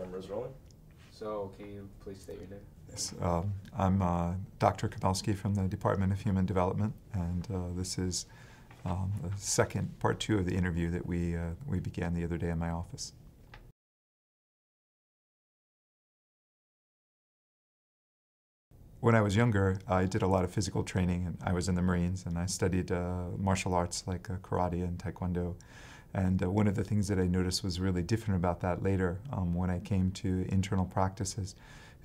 Camera's rolling. So, can you please state your name? Yes, I'm Dr. Komelski from the Department of Human Development, and this is the second, part two of the interview that we began the other day in my office. When I was younger, I did a lot of physical training, and I was in the Marines, and I studied martial arts like karate and taekwondo. And one of the things that I noticed was really different about that later when I came to internal practices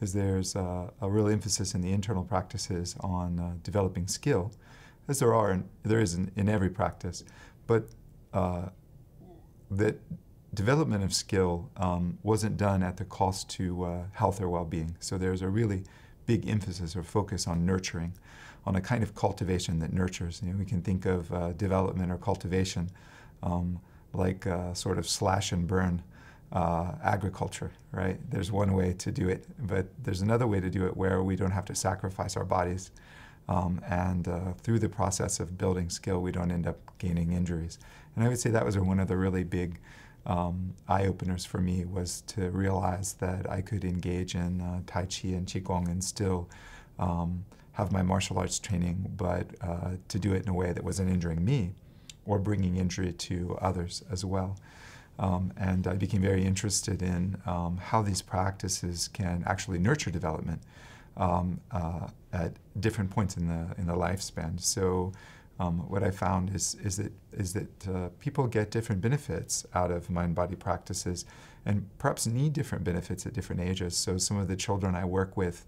is there's a real emphasis in the internal practices on developing skill, as there is in every practice. But that development of skill wasn't done at the cost to health or well-being. So there's a really big emphasis or focus on nurturing, on a kind of cultivation that nurtures. You know, we can think of development or cultivation like sort of slash and burn agriculture, right? There's one way to do it, but there's another way to do it where we don't have to sacrifice our bodies. Through the process of building skill, we don't end up gaining injuries. And I would say that was one of the really big eye-openers for me, was to realize that I could engage in Tai Chi and Qigong and still have my martial arts training, but to do it in a way that wasn't injuring me or bringing injury to others as well. And I became very interested in how these practices can actually nurture development at different points in the lifespan. So what I found is that people get different benefits out of mind-body practices, and perhaps need different benefits at different ages. So some of the children I work with,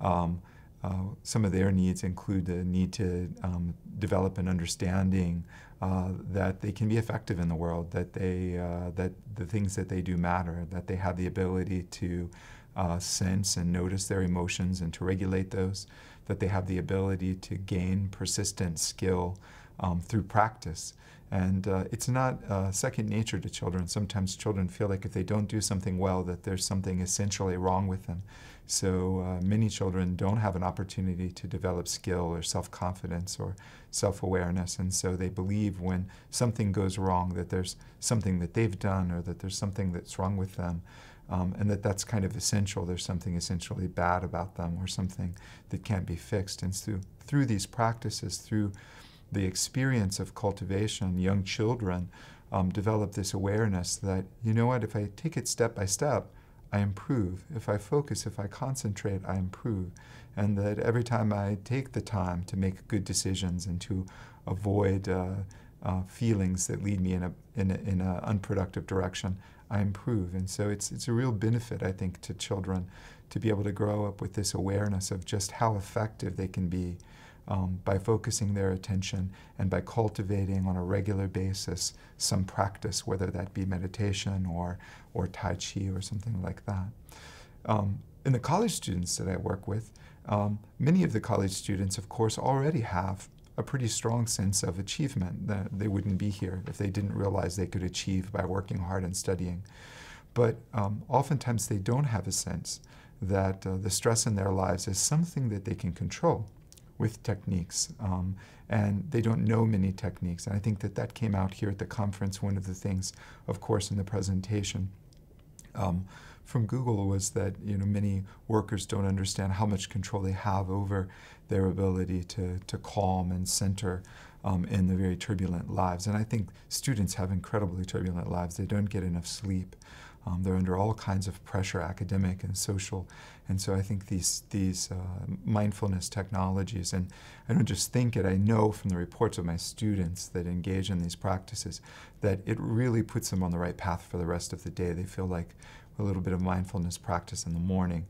some of their needs include the need to develop an understanding that they can be effective in the world, that the things that they do matter, that they have the ability to sense and notice their emotions and to regulate those, that they have the ability to gain persistent skill through practice. And it's not second nature to children. Sometimes children feel like if they don't do something well, that there's something essentially wrong with them. So many children don't have an opportunity to develop skill or self-confidence or self-awareness, and so they believe when something goes wrong that there's something that they've done or that there's something that's wrong with them, and that's kind of essential. There's something essentially bad about them or something that can't be fixed. And through these practices, through the experience of cultivation, young children develop this awareness that, you know what, if I take it step by step, I improve. If I focus, if I concentrate, I improve. And that every time I take the time to make good decisions and to avoid feelings that lead me in an unproductive direction, I improve. And so it's a real benefit, I think, to children to be able to grow up with this awareness of just how effective they can be by focusing their attention and by cultivating on a regular basis some practice, whether that be meditation or Tai Chi or something like that. In the college students that I work with, many of the college students, of course, already have a pretty strong sense of achievement. That they wouldn't be here if they didn't realize they could achieve by working hard and studying. But oftentimes they don't have a sense that the stress in their lives is something that they can control with techniques, and they don't know many techniques. And I think that came out here at the conference. One of the things, of course, in the presentation from Google was that, you know, many workers don't understand how much control they have over their ability to calm and center in the very turbulent lives. And I think students have incredibly turbulent lives. They don't get enough sleep. They're under all kinds of pressure, academic and social. And so I think these mindfulness technologies, and I don't just think it, I know from the reports of my students that engage in these practices, that it really puts them on the right path for the rest of the day. They feel like a little bit of mindfulness practice in the morning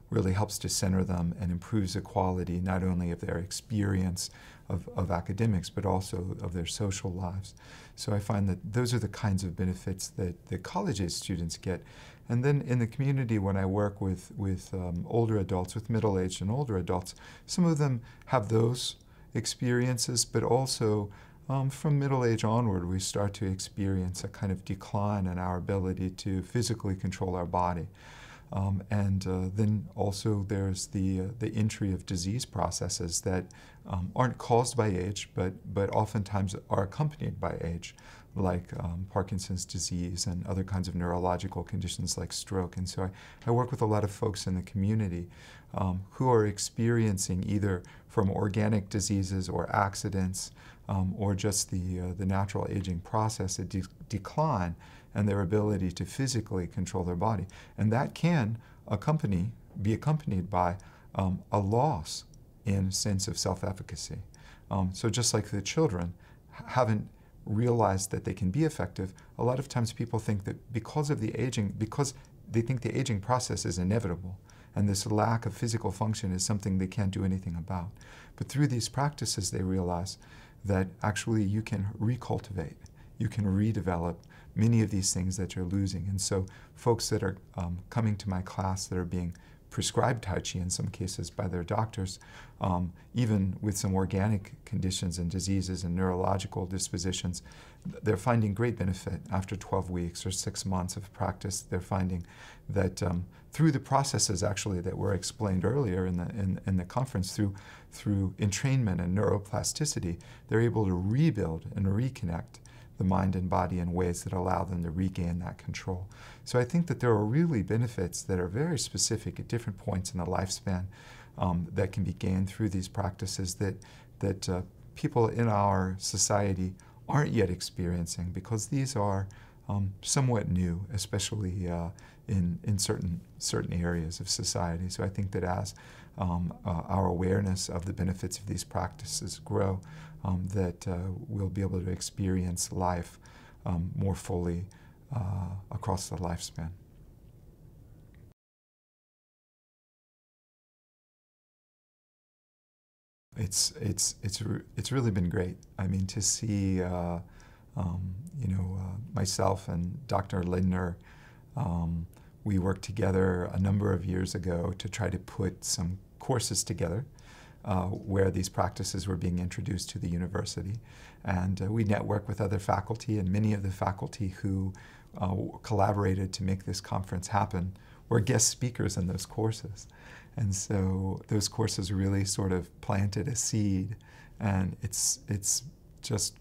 really helps to center them and improves the quality not only of their experience of academics, but also of their social lives. So I find that those are the kinds of benefits that the college-age students get. And then in the community, when I work with older adults, with middle-aged and older adults, some of them have those experiences, but also from middle age onward, we start to experience a kind of decline in our ability to physically control our body. Then also there's the entry of disease processes that aren't caused by age, but oftentimes are accompanied by age, like Parkinson's disease and other kinds of neurological conditions like stroke. And so I work with a lot of folks in the community who are experiencing either from organic diseases or accidents or just the natural aging process, a decline and their ability to physically control their body. And that can be accompanied by a loss in sense of self-efficacy. So just like the children haven't realized that they can be effective, a lot of times people think that because of the aging, because they think the aging process is inevitable, and this lack of physical function is something they can't do anything about. But through these practices, they realize that actually you can recultivate, you can redevelop many of these things that you're losing. And so folks that are coming to my class that are being prescribed Tai Chi in some cases by their doctors, even with some organic conditions and diseases and neurological dispositions, they're finding great benefit after 12 weeks or 6 months of practice. They're finding that through the processes actually that were explained earlier in the conference, through entrainment and neuroplasticity, they're able to rebuild and reconnect the mind and body in ways that allow them to regain that control. So I think that there are really benefits that are very specific at different points in the lifespan that can be gained through these practices that people in our society aren't yet experiencing, because these are somewhat new, especially in certain areas of society. So I think that as our awareness of the benefits of these practices grow, that we'll be able to experience life more fully across the lifespan. It's really been great. I mean, to see myself and Dr. Lindner, we worked together a number of years ago to try to put some courses together where these practices were being introduced to the university. And we networked with other faculty, and many of the faculty who collaborated to make this conference happen were guest speakers in those courses. And so those courses really sort of planted a seed, and it's just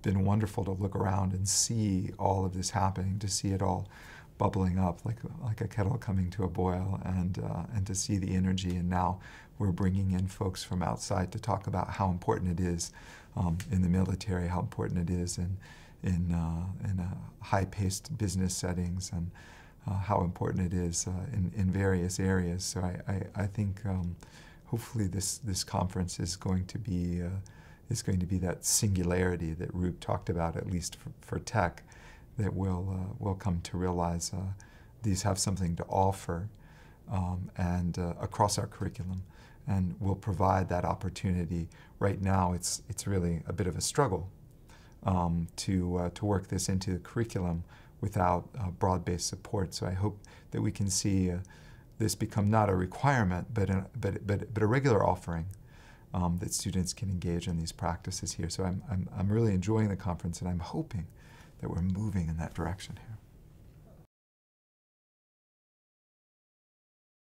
been wonderful to look around and see all of this happening, to see it all bubbling up like a kettle coming to a boil, and to see the energy. And now we're bringing in folks from outside to talk about how important it is in the military, how important it is in high-paced business settings, and how important it is in various areas. So I think hopefully this conference is going to be that singularity that Roop talked about, at least for tech, that we'll come to realize these have something to offer and across our curriculum, and will provide that opportunity. Right now, it's really a bit of a struggle to work this into the curriculum without broad-based support. So I hope that we can see this become not a requirement, but a regular offering that students can engage in these practices here. So I'm really enjoying the conference, and I'm hoping that we're moving in that direction here.